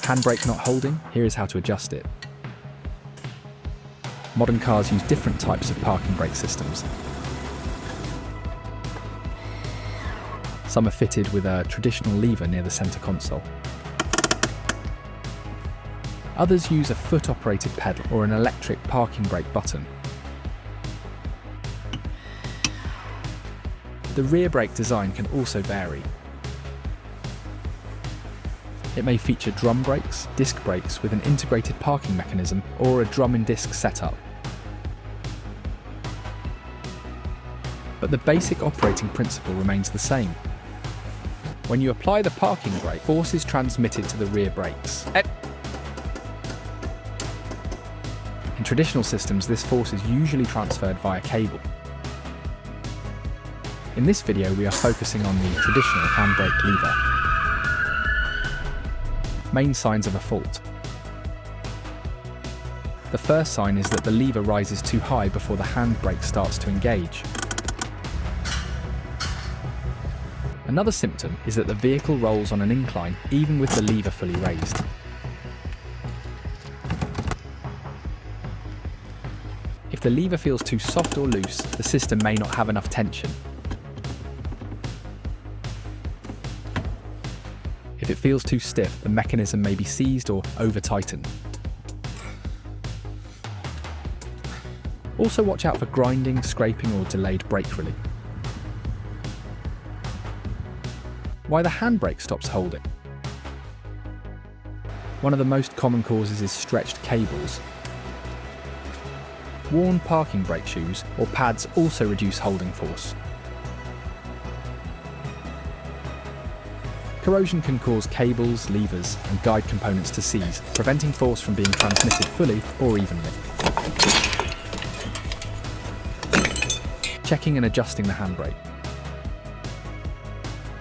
Handbrake not holding? Here is how to adjust it. Modern cars use different types of parking brake systems. Some are fitted with a traditional lever near the centre console. Others use a foot-operated pedal or an electric parking brake button. The rear brake design can also vary. It may feature drum brakes, disc brakes with an integrated parking mechanism, or a drum and disc setup. But the basic operating principle remains the same. When you apply the parking brake, force is transmitted to the rear brakes. In traditional systems, this force is usually transferred via cable. In this video, we are focusing on the traditional handbrake lever. Main signs of a fault. The first sign is that the lever rises too high before the handbrake starts to engage. Another symptom is that the vehicle rolls on an incline even with the lever fully raised. If the lever feels too soft or loose, the system may not have enough tension. If it feels too stiff, the mechanism may be seized or over-tightened. Also watch out for grinding, scraping or delayed brake release. Why the handbrake stops holding. One of the most common causes is stretched cables. Worn parking brake shoes or pads also reduce holding force. Corrosion can cause cables, levers and guide components to seize, preventing force from being transmitted fully or evenly. Checking and adjusting the handbrake.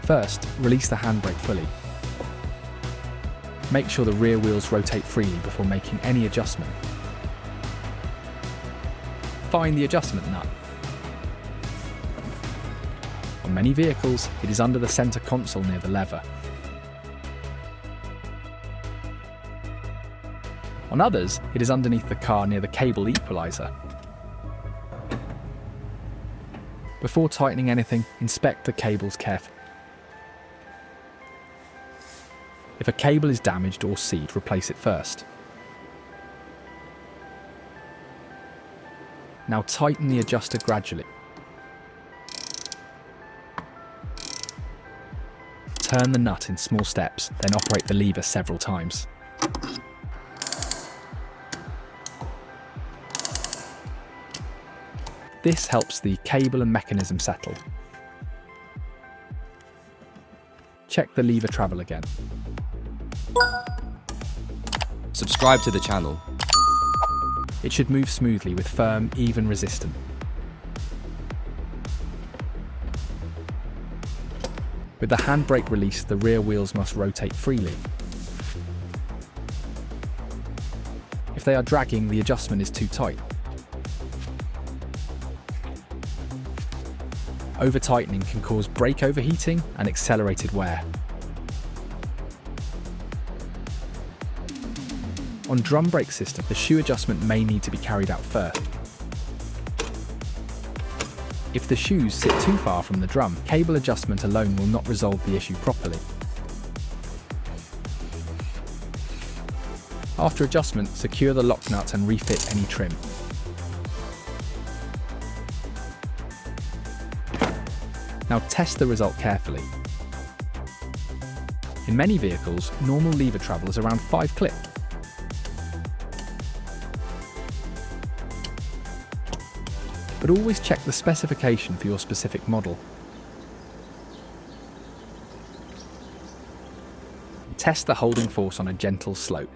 First, release the handbrake fully. Make sure the rear wheels rotate freely before making any adjustment. Find the adjustment nut. On many vehicles, it is under the centre console near the lever. On others, it is underneath the car near the cable equaliser. Before tightening anything, inspect the cables carefully. If a cable is damaged or seized, replace it first. Now tighten the adjuster gradually. Turn the nut in small steps, then operate the lever several times. This helps the cable and mechanism settle. Check the lever travel again. Subscribe to the channel. It should move smoothly with firm, even resistance. With the handbrake released, the rear wheels must rotate freely. If they are dragging, the adjustment is too tight. Over-tightening can cause brake overheating and accelerated wear. On drum brake system, the shoe adjustment may need to be carried out first. If the shoes sit too far from the drum, cable adjustment alone will not resolve the issue properly. After adjustment, secure the lock nut and refit any trim. Now test the result carefully. In many vehicles, normal lever travel is around 5 clicks. But always check the specification for your specific model. Test the holding force on a gentle slope.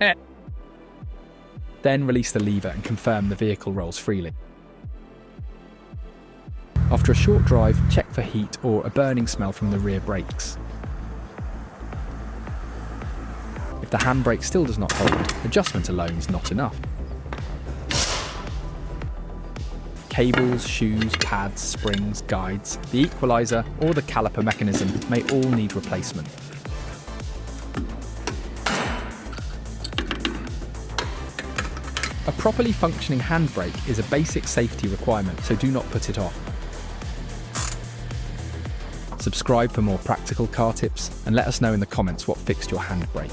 Then release the lever and confirm the vehicle rolls freely. After a short drive, check for heat or a burning smell from the rear brakes. If the handbrake still does not hold, adjustment alone is not enough. Cables, shoes, pads, springs, guides, the equaliser or the caliper mechanism may all need replacement. A properly functioning handbrake is a basic safety requirement, so do not put it off. Subscribe for more practical car tips and let us know in the comments what fixed your handbrake.